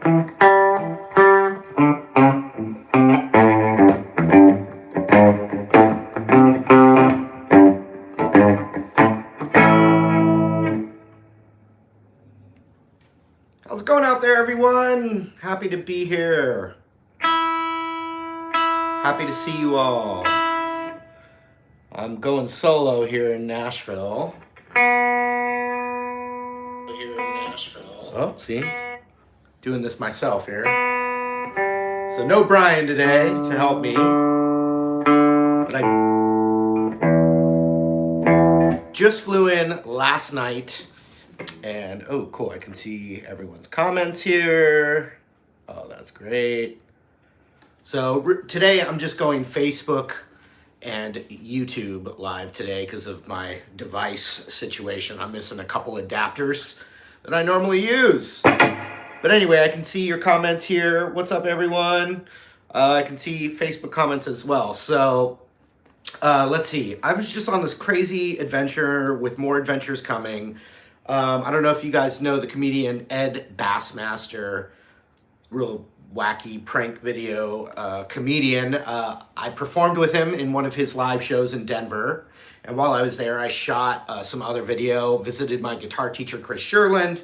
How's it going out there, everyone? Happy to be here. Happy to see you all. I'm going solo here in Nashville. Oh, see? Doing this myself here. So no Brian today to help me. But I just flew in last night. And, oh, cool, I can see everyone's comments here. Oh, that's great. So today I'm just going Facebook and YouTube live today because of my device situation. I'm missing a couple adapters that I normally use. But anyway, I can see your comments here. What's up, everyone? I can see Facebook comments as well. So let's see. I was just on this crazy adventure with more adventures coming. I don't know if you guys know the comedian Ed Bassmaster, real wacky prank video comedian. I performed with him in one of his live shows in Denver. And while I was there, I shot some other video, visited my guitar teacher, Chris Sherland.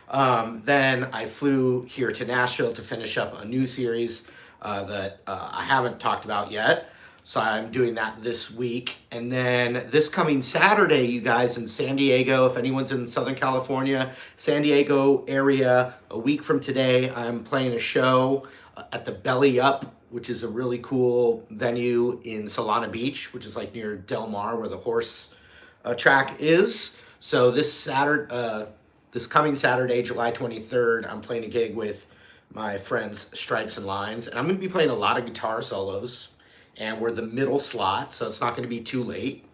Then I flew here to Nashville to finish up a new series that I haven't talked about yet. So I'm doing that this week. And then this coming Saturday, you guys, in San Diego, if anyone's in Southern California, San Diego area, a week from today, I'm playing a show at the Belly Up, which is a really cool venue in Solana Beach, which is like near Del Mar where the horse track is. So this coming Saturday, July 23rd, I'm playing a gig with my friends Stripes and Lines. And I'm going to be playing a lot of guitar solos. And we're the middle slot, so it's not going to be too late.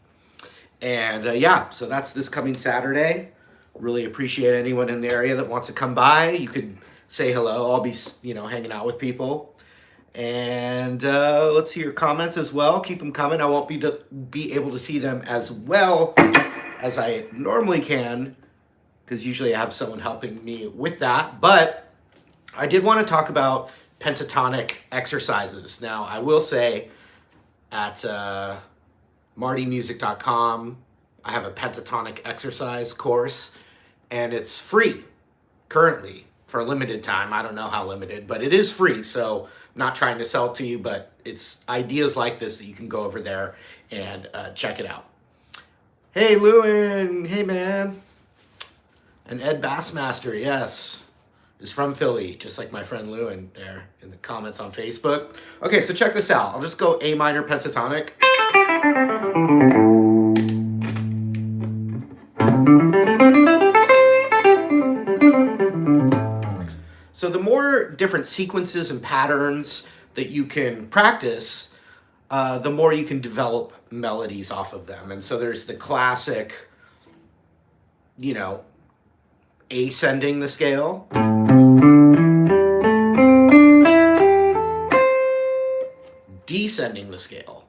And yeah, so that's this coming Saturday. Really appreciate anyone in the area that wants to come by. You could say hello. I'll be, hanging out with people. And let's see your comments as well. Keep them coming. I won't be able to see them as well as I normally can, because usually I have someone helping me with that. But I did want to talk about pentatonic exercises. Now, I will say, at martymusic.com, I have a pentatonic exercise course, and it's free currently for a limited time. I don't know how limited, but it is free, so I'm not trying to sell it to you, but it's ideas like this that you can go over there and check it out. Hey, Lewin. Hey, man. And Ed Bassmaster, yes, is from Philly, just like my friend Lewin there in the comments on Facebook. Okay, so check this out. I'll just go A minor pentatonic. So the more different sequences and patterns that you can practice, the more you can develop melodies off of them. And so there's the classic, ascending the scale. Descending the scale.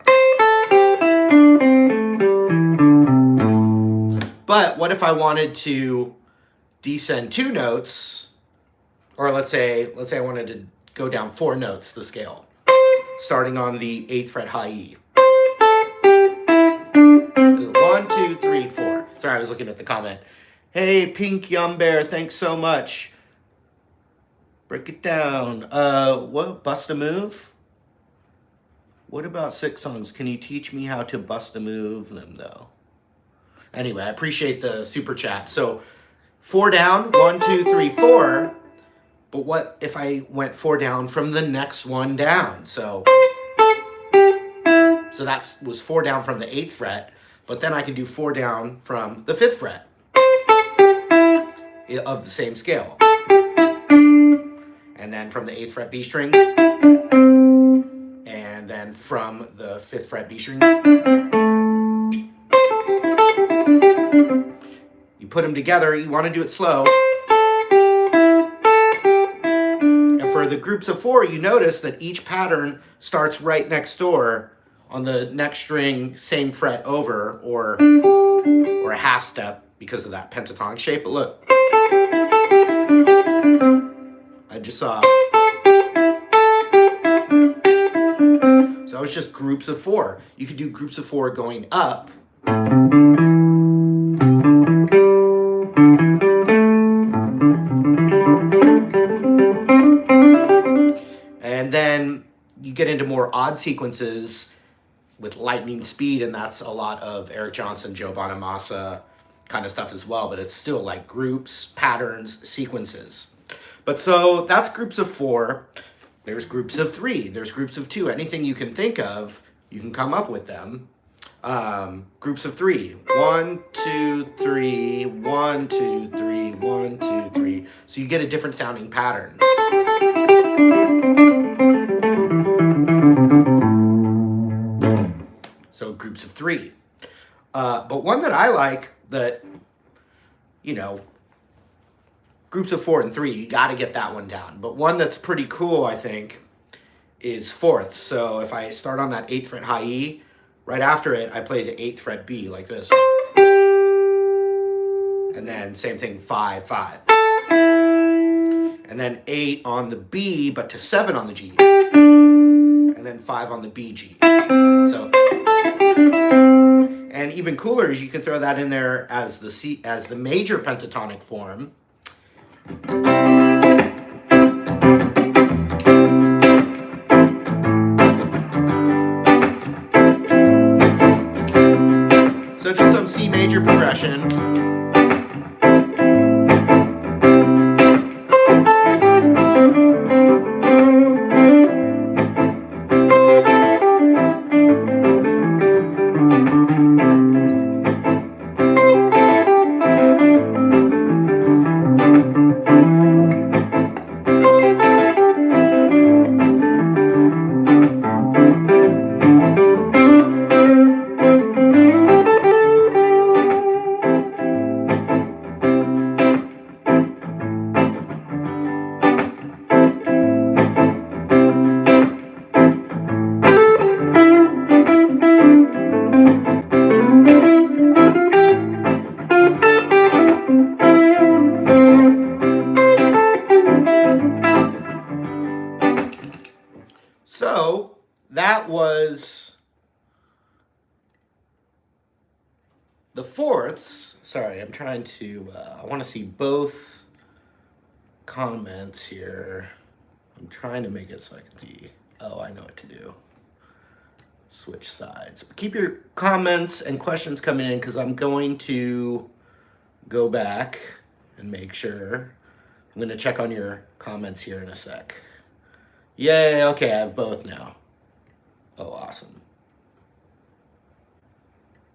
But what if I wanted to descend 2 notes, or let's say I wanted to go down 4 notes, the scale, starting on the 8th fret high E. 1, 2, 3, 4. Sorry, I was looking at the comment. Hey, Pink Yum Bear, thanks so much. Break it down. What? Bust a move? What about 6 songs? Can you teach me how to bust a move them, though? Anyway, I appreciate the super chat. So 4 down, 1, 2, 3, 4. But what if I went 4 down from the next one down? So that was 4 down from the 8th fret, but then I can do 4 down from the 5th fret of the same scale. And then from the 8th fret B string, and then from the 5th fret B string. You put them together, you want to do it slow. And for the groups of 4, you notice that each pattern starts right next door on the next string, same fret over, or a half step because of that pentatonic shape. But look, I just just saw. So that was just groups of 4. You could do groups of 4 going up. And then you get into more odd sequences with lightning speed, and that's a lot of Eric Johnson, Joe Bonamassa kind of stuff as well, but it's still like groups, patterns, sequences. But so that's groups of 4. There's groups of 3. There's groups of 2. Anything you can think of, you can come up with them. Groups of 3. 1, 2, 3, 1, 2, 3, 1, 2, 3. So you get a different sounding pattern. So groups of 3. But one that I like that, you know, groups of 4 and 3, you got to get that one down. But one that's pretty cool, I think, is fourths. So if I start on that 8th fret high E, right after it, I play the 8th fret B like this. And then same thing, 5, 5. And then 8 on the B, but to 7 on the G. And then 5 on the B, G. So, and even cooler is you can throw that in there as the major pentatonic form. So just some C major progression. So that was the fourths. Sorry, I'm trying to, I want to see both comments here. I'm trying to make it so I can see. Oh, I know what to do. Switch sides. But keep your comments and questions coming in because I'm going to go back and make sure. I'm going to check on your comments here in a sec. Yay, okay, I have both now. Oh, awesome.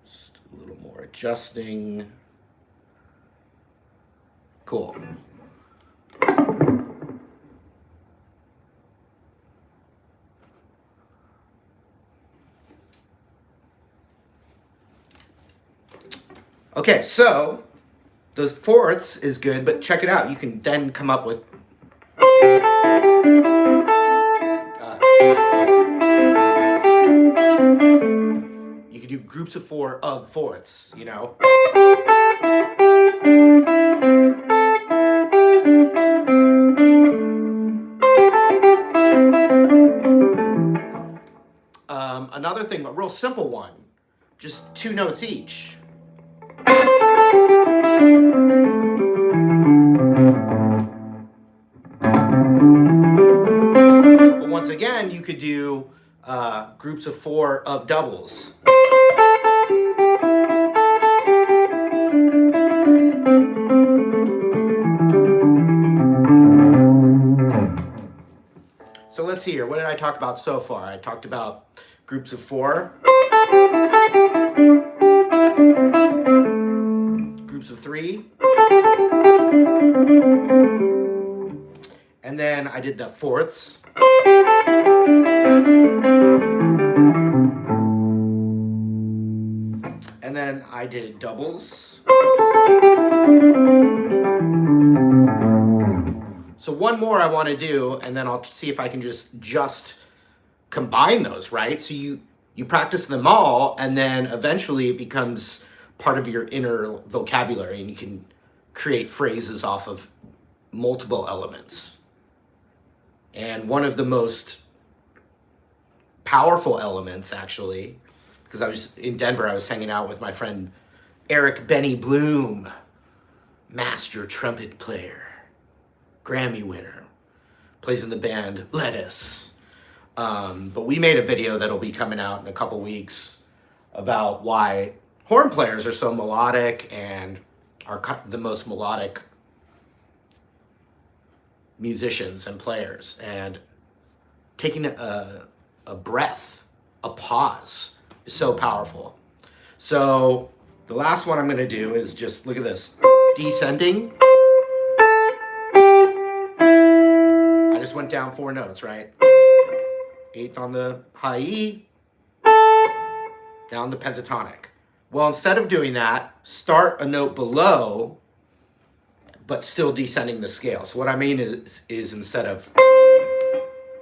Just a little more adjusting. Cool. Okay, so those fourths is good, but check it out. You can then come up with you could do groups of 4 of fourths, you know. Another thing, a real simple one, just 2 notes each. But once again, you could do groups of 4 of doubles. So let's see here. What did I talk about so far? I talked about groups of 4, groups of 3, and then I did the fourths. And then I did doubles. So one more I want to do, and then I'll see if I can just combine those, right? So you practice them all, and then eventually it becomes part of your inner vocabulary, and you can create phrases off of multiple elements. And one of the most powerful elements, actually, because I was in Denver, I was hanging out with my friend Eric Benny Bloom, master trumpet player, Grammy winner, plays in the band Lettuce. But we made a video that'll be coming out in a couple weeks about why horn players are so melodic and are the most melodic musicians and players. And taking a breath, a pause, is so powerful. So the last one I'm going to do is just, look at this, descending. I just went down 4 notes, right? 8th on the high E, down the pentatonic. Well, instead of doing that, start a note below, but still descending the scale. So what I mean is instead of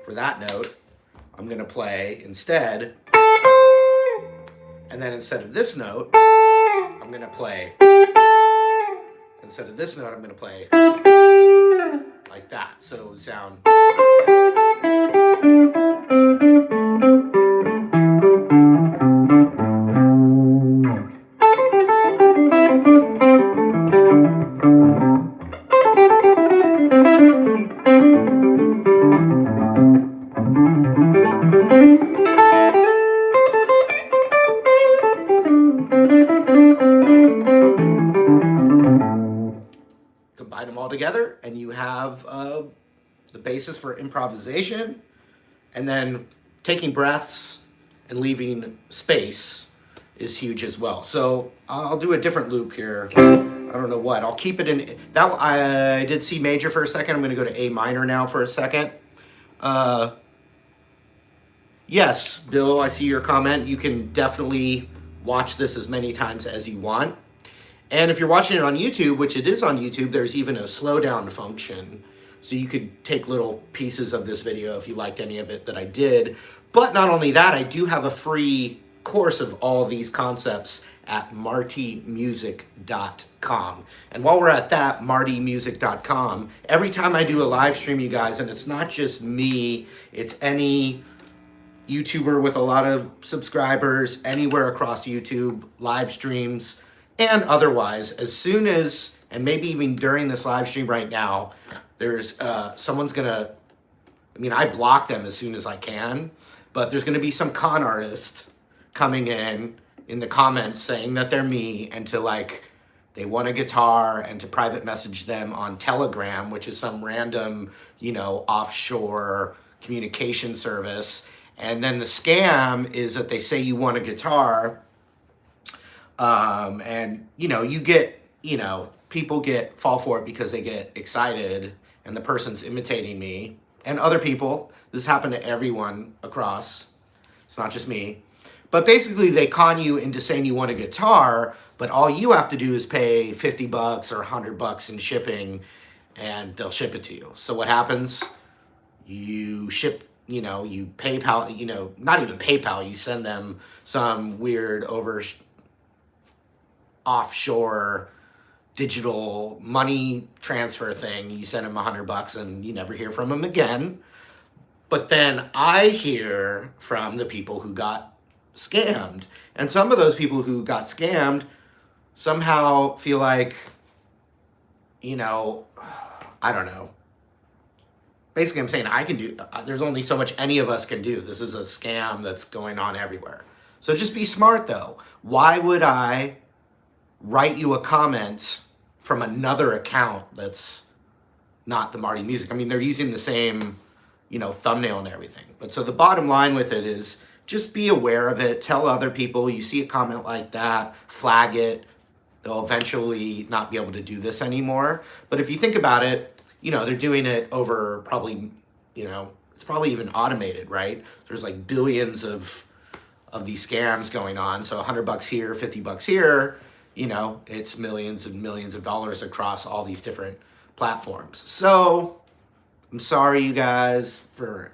for that note, I'm going to play instead, and then instead of this note, I'm going to play, instead of this note, I'm going to play like that. So it would sound. Combine them all together, and you have the basis for improvisation, and then taking breaths and leaving space is huge as well. So I'll do a different loop here. I don't know what. I'll keep it in that. I did C major for a second. I'm going to go to A minor now for a second. Yes, Bill, I see your comment. You can definitely watch this as many times as you want. And if you're watching it on YouTube, which it is on YouTube, there's even a slowdown function. So you could take little pieces of this video if you liked any of it that I did. But not only that, I do have a free course of all these concepts at martymusic.com. And while we're at that, martymusic.com, every time I do a live stream, you guys, and it's not just me, it's any YouTuber with a lot of subscribers anywhere across YouTube, live streams, and otherwise, as soon as, and maybe even during this live stream right now, there's someone's gonna, I mean, I block them as soon as I can, but there's gonna be some con artist coming in the comments saying that they're me and to like, they want a guitar and to private message them on Telegram, which is some random, you know, offshore communication service. And then the scam is that they say you want a guitar, and you know, you get, you know, people fall for it because they get excited and the person's imitating me and other people. This happened to everyone across. It's not just me. But basically they con you into saying you want a guitar, but all you have to do is pay $50 or $100 in shipping and they'll ship it to you. So what happens? You ship, you know, you PayPal, you know, not even PayPal, you send them some weird offshore digital money transfer thing. You send them $100 and you never hear from them again. But then I hear from the people who got scammed. And some of those people who got scammed somehow feel like, you know, I don't know. Basically, I'm saying I can do, there's only so much any of us can do. This is a scam that's going on everywhere. So just be smart though. Why would I write you a comment from another account that's not the Marty Music? I mean, they're using the same, you know, thumbnail and everything. But so the bottom line with it is just be aware of it. Tell other people you see a comment like that, flag it. They'll eventually not be able to do this anymore. But if you think about it, you know, they're doing it over probably, you know, it's probably even automated, right? There's like billions of these scams going on. So $100 here, $50 here, you know, it's millions and millions of dollars across all these different platforms. So I'm sorry, you guys, for,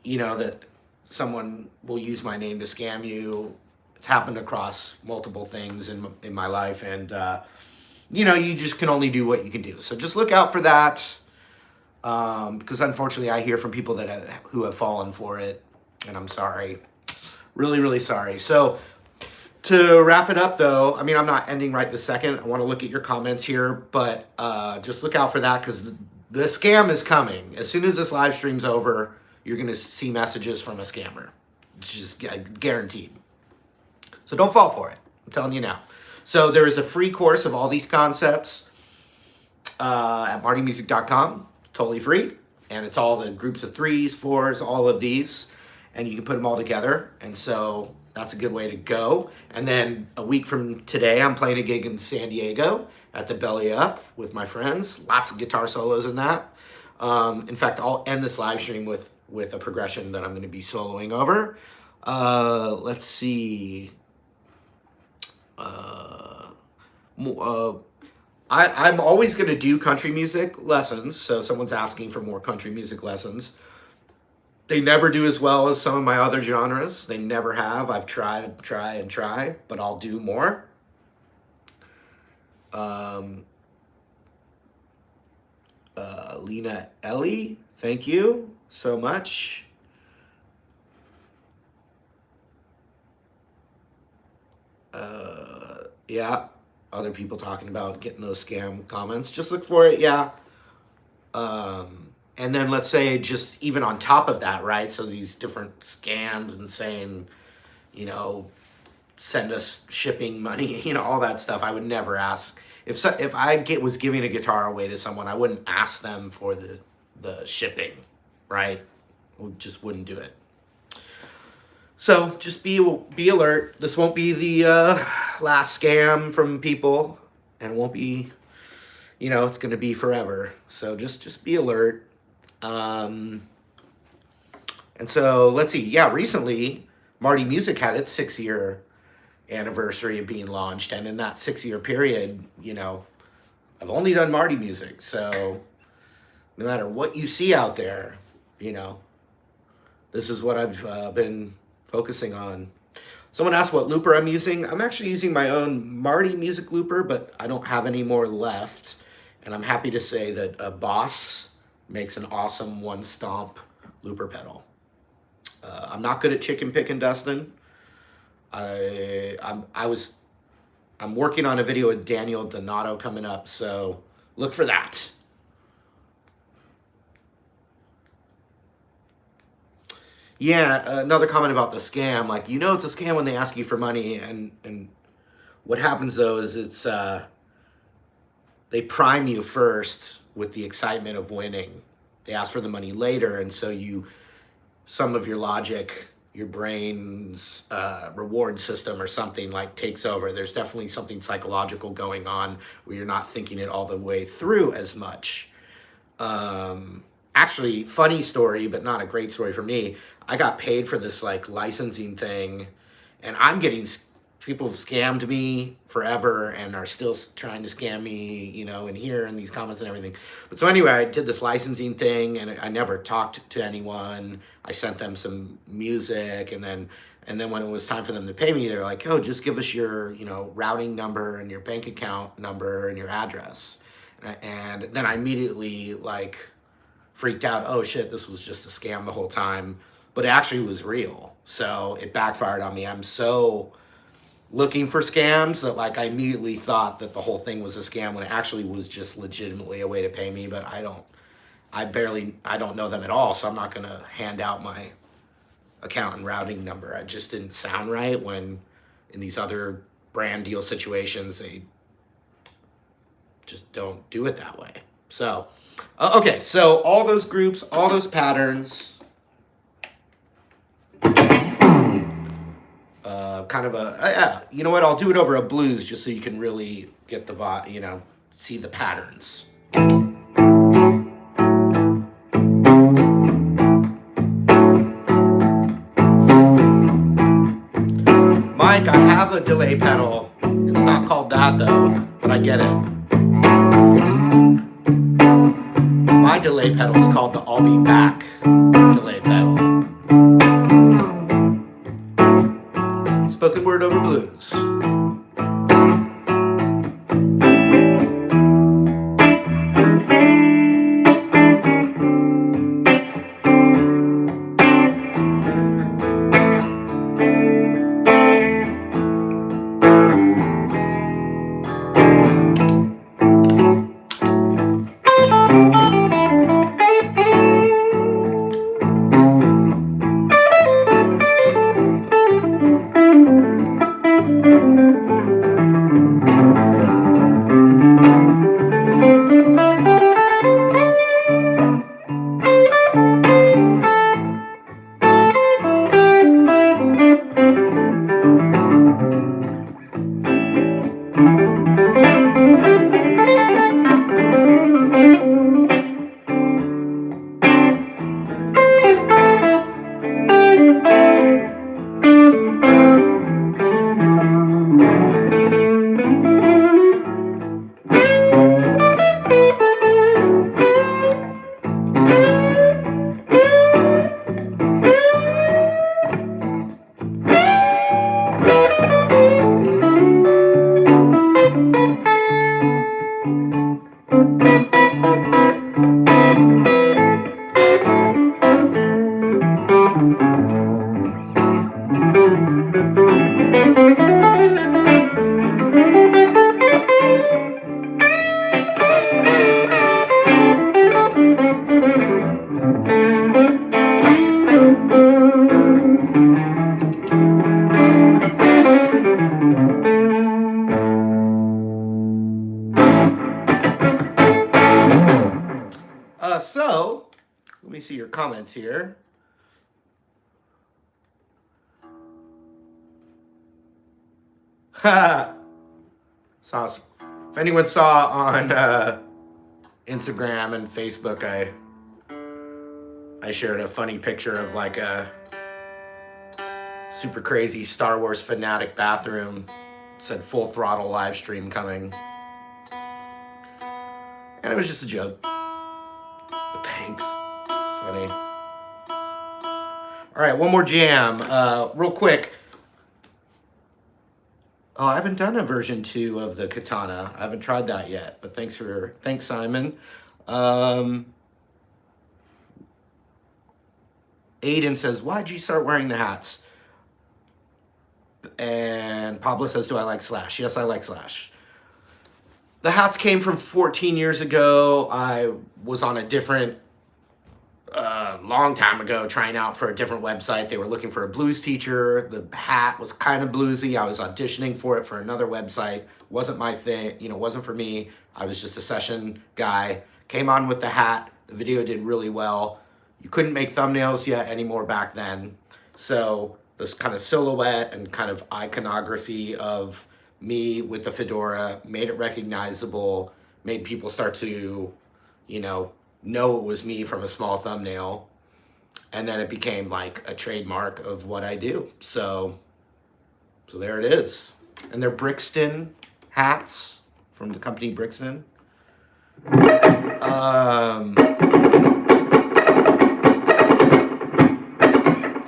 you know, that someone will use my name to scam you. It's happened across multiple things in my life. And, you know, you just can only do what you can do. So just look out for that. because unfortunately I hear from people who have fallen for it, and I'm sorry, really, really sorry. So to wrap it up, though, I mean, I'm not ending right this second. I want to look at your comments here, but just look out for that, because the scam is coming. As soon as this live stream's over, you're going to see messages from a scammer. It's just guaranteed. So don't fall for it. I'm telling you now. So there is a free course of all these concepts at martymusic.com, totally free. And it's all the groups of 3s, 4s, all of these. And you can put them all together. And so that's a good way to go. And then a week from today, I'm playing a gig in San Diego at the Belly Up with my friends. Lots of guitar solos in that. In fact, I'll end this live stream with a progression that I'm going to be soloing over. Let's see. I'm always going to do country music lessons. So someone's asking for more country music lessons. They never do as well as some of my other genres. They never have. I've tried, but I'll do more. Lena Ellie, thank you so much. Yeah, other people talking about getting those scam comments. Just look for it, yeah. And then let's say just even on top of that, right? So these different scams and saying, you know, send us shipping money, you know, all that stuff. I would never ask. If I was giving a guitar away to someone, I wouldn't ask them for the shipping, right? We just wouldn't do it. So just be alert. This won't be the last scam from people, and it won't be, you know, it's going to be forever. So just be alert. And so let's see. Yeah, recently Marty Music had its 6-year anniversary of being launched, and in that 6-year period, you know, I've only done Marty Music. So no matter what you see out there, you know, this is what I've been focusing on. Someone asked what looper I'm using. I'm actually using my own Marty Music looper, but I don't have any more left. And I'm happy to say that Boss makes an awesome one stomp looper pedal. I'm not good at chicken picking, Dustin. I'm working on a video with Daniel Donato coming up, so look for that. Yeah, another comment about the scam. Like, you know, it's a scam when they ask you for money, and what happens though is it's they prime you first with the excitement of winning. They ask for the money later, and so some of your logic, your brain's reward system or something like takes over. There's definitely something psychological going on where you're not thinking it all the way through as much. Actually, funny story, but not a great story for me. I got paid for this like licensing thing, and people have scammed me forever and are still trying to scam me, you know, in here in these comments and everything. But so anyway, I did this licensing thing, and I never talked to anyone. I sent them some music, and then when it was time for them to pay me, they're like, "Oh, just give us your, you know, routing number and your bank account number and your address." And then I immediately like freaked out. Oh shit, this was just a scam the whole time. But it actually was real. So it backfired on me. I'm so looking for scams that like I immediately thought that the whole thing was a scam when it actually was just legitimately a way to pay me. But I don't know them at all. So I'm not going to hand out my account and routing number. It just didn't sound right when in these other brand deal situations, they just don't do it that way. So, okay, so all those groups, all those patterns, kind of you know what, I'll do it over a blues just so you can really get the vibe, you know, see the patterns. Mike, I have a delay pedal. It's not called that though, but I get it. My delay pedal is called the I'll Be Back delay pedal. Spoken word over blues. So, let me see your comments here. If anyone saw on Instagram and Facebook, I shared a funny picture of like a super crazy Star Wars fanatic bathroom. It said full throttle live stream coming. And it was just a joke. But thanks. Funny. All right, one more jam. Real quick. Oh, I haven't done a version 2 of the Katana. I haven't tried that yet, but thanks, Simon. Aiden says, why'd you start wearing the hats? And Pablo says, do I like Slash? Yes, I like Slash. The hats came from 14 years ago. I was on a different, long time ago, trying out for a different website. They were looking for a blues teacher. The hat was kind of bluesy. I was auditioning for it for another website. Wasn't my thing, wasn't for me. I was just a session guy. Came on with the hat. The video did really well. You couldn't make thumbnails yet anymore back then. So this kind of silhouette and kind of iconography of me with the fedora made it recognizable, made people start to, know it was me from a small thumbnail. And then it became like a trademark of what I do. So there it is. And they're Brixton hats from the company Brixton.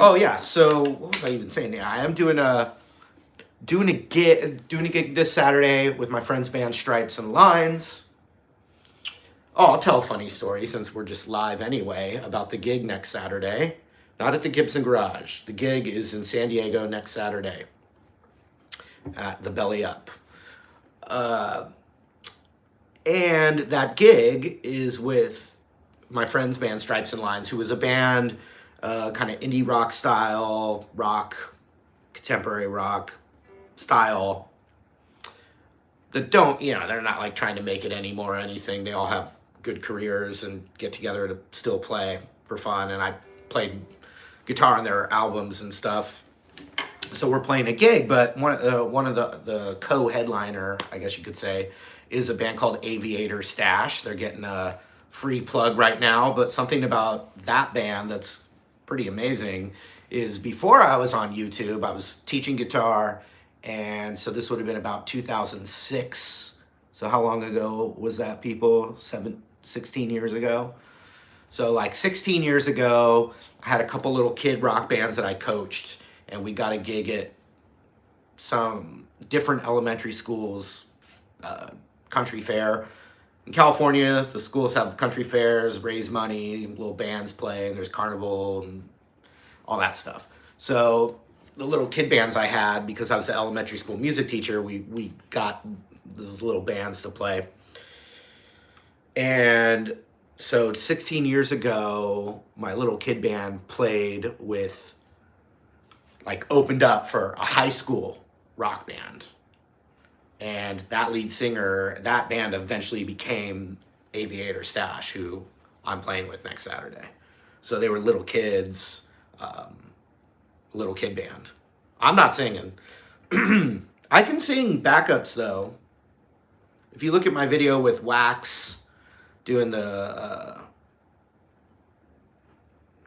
Oh yeah, so what was I even saying? Yeah, I am doing a gig this Saturday with my friend's band Stripes and Lines. Oh, I'll tell a funny story since we're just live anyway about the gig next Saturday. Not at the Gibson Garage. The gig is in San Diego next Saturday at the Belly Up. And that gig is with my friend's band Stripes and Lines, who is a band, kind of indie rock style, contemporary rock style, that don't, they're not like trying to make it anymore or anything. They all have good careers and get together to still play for fun. And I played guitar on their albums and stuff. So we're playing a gig, but one of the co-headliner, I guess you could say, is a band called Aviator Stash. They're getting a free plug right now, but something about that band that's pretty amazing is before I was on YouTube, I was teaching guitar, and so this would have been about 2006. So how long ago was that, people? 16 years ago? So like 16 years ago, I had a couple little kid rock bands that I coached, and we got a gig at some different elementary schools, country fair. In California, the schools have country fairs, raise money, little bands play, and there's carnival and all that stuff. So the little kid bands I had, because I was an elementary school music teacher, we got those little bands to play. And so 16 years ago, my little kid band played with, opened up for a high school rock band. And that lead singer, that band eventually became Aviator Stash, who I'm playing with next Saturday. So they were little kids, little kid band. I'm not singing. I can sing backups though. If you look at my video with Wax doing the,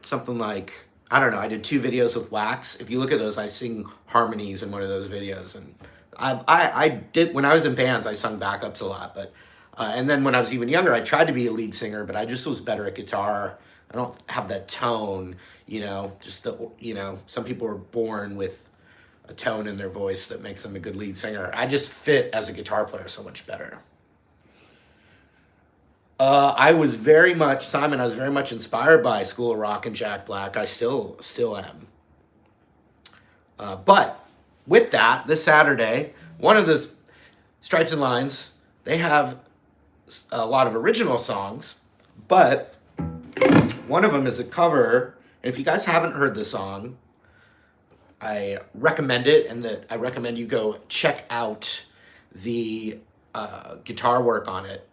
something like, I don't know, I did 2 videos with Wax. If you look at those, I sing harmonies in one of those videos. And I did, when I was in bands, I sung backups a lot, but, and then when I was even younger, I tried to be a lead singer, but I just was better at guitar. I don't have that tone, some people are born with a tone in their voice that makes them a good lead singer. I just fit as a guitar player so much better. I was very much inspired by School of Rock and Jack Black. I still am. But with that, this Saturday, one of the Stripes and Lines, they have a lot of original songs, but one of them is a cover. And if you guys haven't heard the song, I recommend it, and that I recommend you go check out the guitar work on it.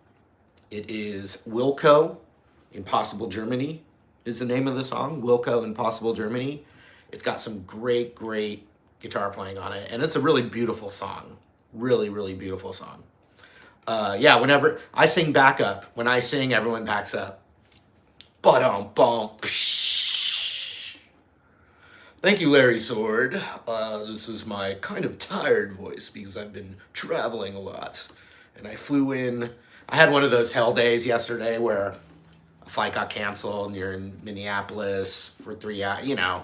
It is Wilco Impossible Germany is the name of the song. Wilco, Impossible Germany. It's got some great, great guitar playing on it, and it's a really beautiful song. Really, really beautiful song. Yeah, whenever I sing backup, when I sing, everyone backs up. Ba-dum-bum. Thank you, Larry Sword. This is my kind of tired voice because I've been traveling a lot. And I flew in. I had one of those hell days yesterday where a flight got canceled and you're in Minneapolis for 3 hours. You know,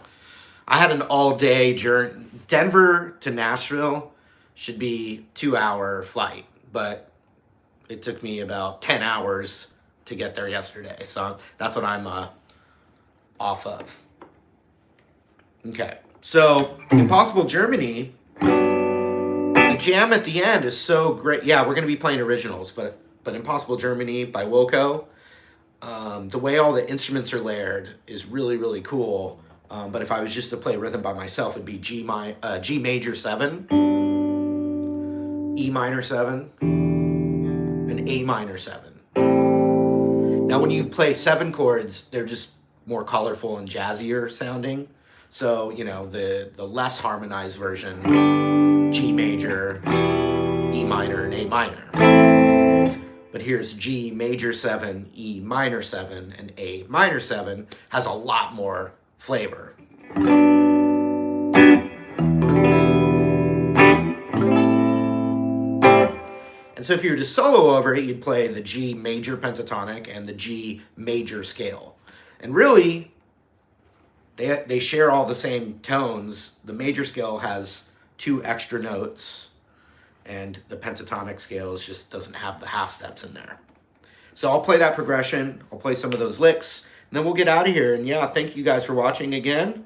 I had an all-day journey. Denver to Nashville should be 2-hour flight, but it took me about 10 hours to get there yesterday. So that's what I'm off of. Okay, so Impossible Germany, the jam at the end is so great. Yeah, we're going to be playing originals, but Impossible Germany by Wilco, the way all the instruments are layered is really, really cool. But if I was just to play rhythm by myself, it'd be G major 7, E minor 7, and A minor 7. Now, when you play 7 chords, they're just more colorful and jazzier sounding. So, you know, the less harmonized version, G major, E minor, and A minor. But here's G major 7, E minor 7, and A minor 7 has a lot more flavor. And so if you were to solo over it, you'd play the G major pentatonic and the G major scale. And really, they share all the same tones. The major scale has 2 extra notes, and the pentatonic scale just doesn't have the half steps in there. So I'll play that progression. I'll play some of those licks, and then we'll get out of here. And yeah, thank you guys for watching again.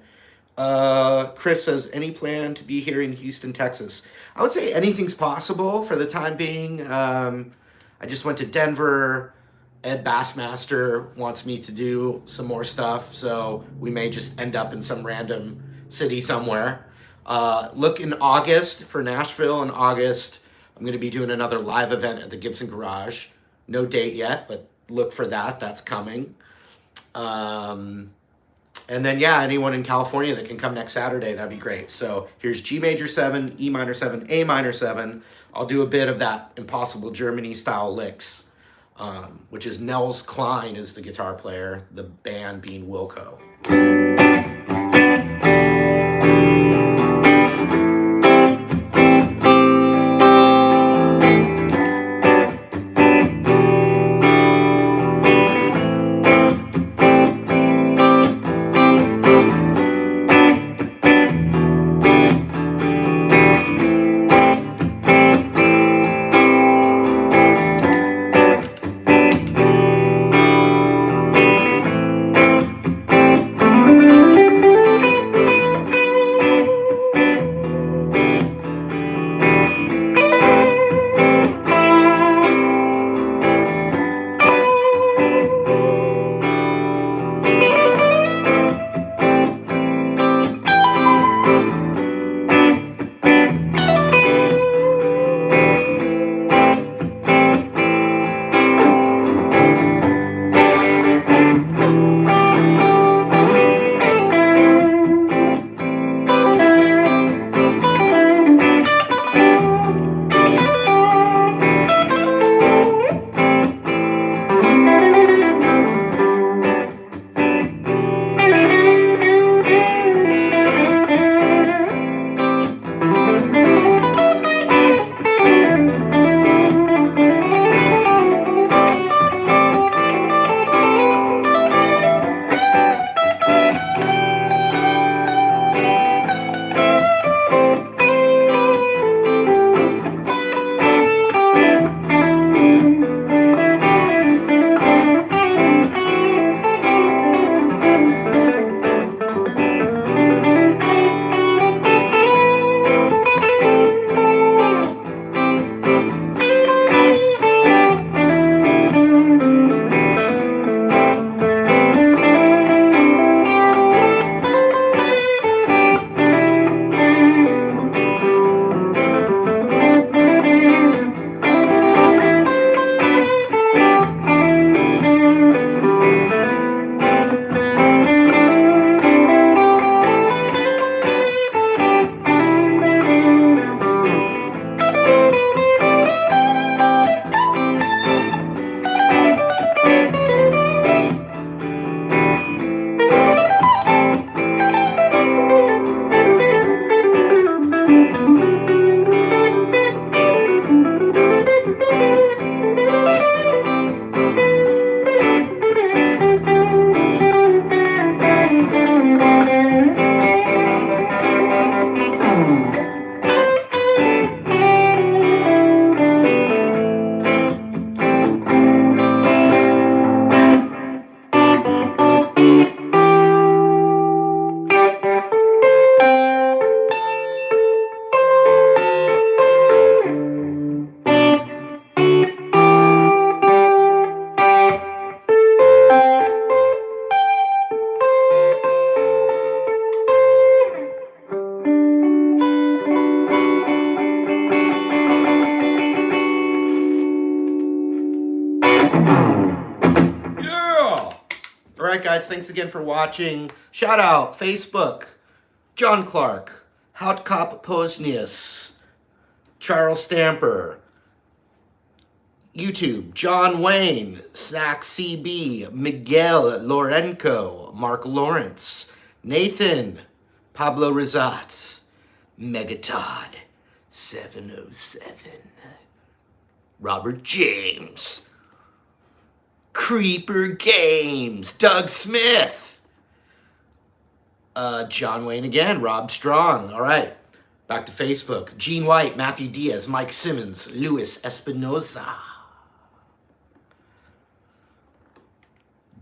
Chris says, any plan to be here in Houston, Texas? I would say anything's possible for the time being. I just went to Denver. Ed Bassmaster wants me to do some more stuff, so we may just end up in some random city somewhere. Look in August for Nashville. In August, I'm going to be doing another live event at the Gibson Garage. No date yet, but look for that. That's coming. And then, yeah, anyone in California that can come next Saturday, that'd be great. So here's G major 7, E minor 7, A minor 7. I'll do a bit of that Impossible Germany style licks, which is Nels Klein is the guitar player, the band being Wilco. All right, guys, thanks again for watching. Shout out, Facebook, John Clark, Hautkop Posnius, Charles Stamper, YouTube, John Wayne, Zach CB, Miguel Lorenco, Mark Lawrence, Nathan, Pablo Rizat, Megatod 707, Robert James, Creeper Games, Doug Smith, John Wayne again, Rob Strong. All right, back to Facebook. Gene White, Matthew Diaz, Mike Simmons, Luis Espinoza,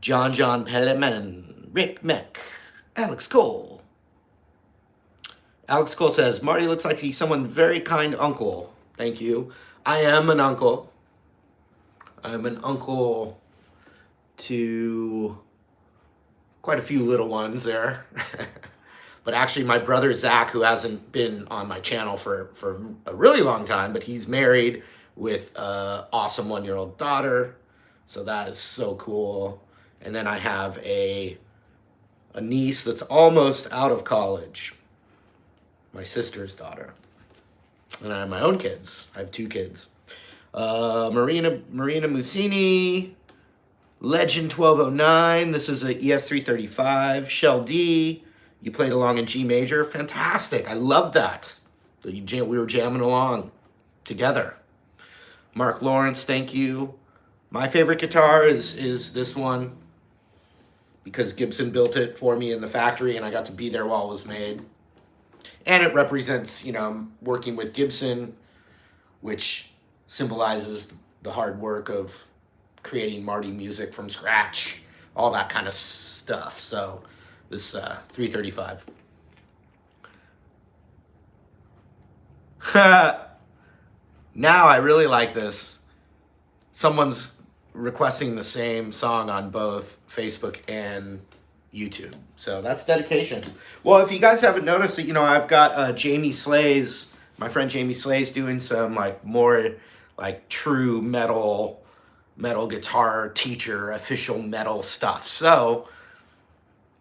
John Pelleman, Rick Meck, Alex Cole. Alex Cole says, Marty looks like he's someone very kind uncle. Thank you. I am an uncle. I'm an uncle to quite a few little ones there. But actually my brother Zach, who hasn't been on my channel for a really long time, but he's married with an awesome 1-year-old daughter. So that is so cool. And then I have a niece that's almost out of college, my sister's daughter. And I have my own kids. I have 2 kids. Marina Musini, Legend 1209. This is a ES335. Shell D, you played along in G major. Fantastic. I love that. We were jamming along together. Mark Lawrence, thank you. My favorite guitar is this one, because Gibson built it for me in the factory and I got to be there while it was made. And it represents, you know, working with Gibson, which symbolizes the hard work of creating Marty music from scratch, all that kind of stuff. So this 335. Now I really like this. Someone's requesting the same song on both Facebook and YouTube. So that's dedication. Well, if you guys haven't noticed it, you know, I've got Jamie Slays, my friend Jamie Slays, doing some like more like true metal guitar teacher, official metal stuff. So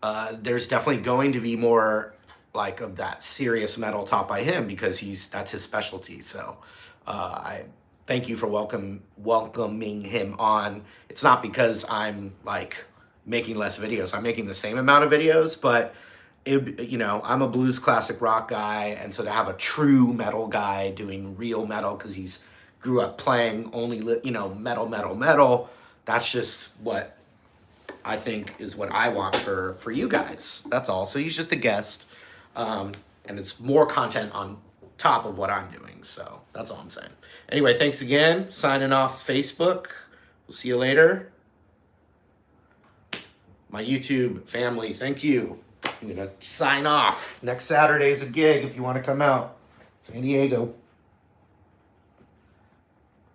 there's definitely going to be more like of that serious metal taught by him, because that's his specialty. So I thank you for welcoming him on. It's not because I'm like making less videos. I'm making the same amount of videos, but you know, I'm a blues classic rock guy, and so to have a true metal guy doing real metal, because he's grew up playing only, you know, metal, that's just what I think is what I want for you guys. That's all. So he's just a guest, and it's more content on top of what I'm doing. So that's all I'm saying. Anyway, thanks again. Signing off Facebook. We'll see you later. My YouTube family, thank you. I'm gonna sign off. Next Saturday's a gig if you want to come out. San Diego.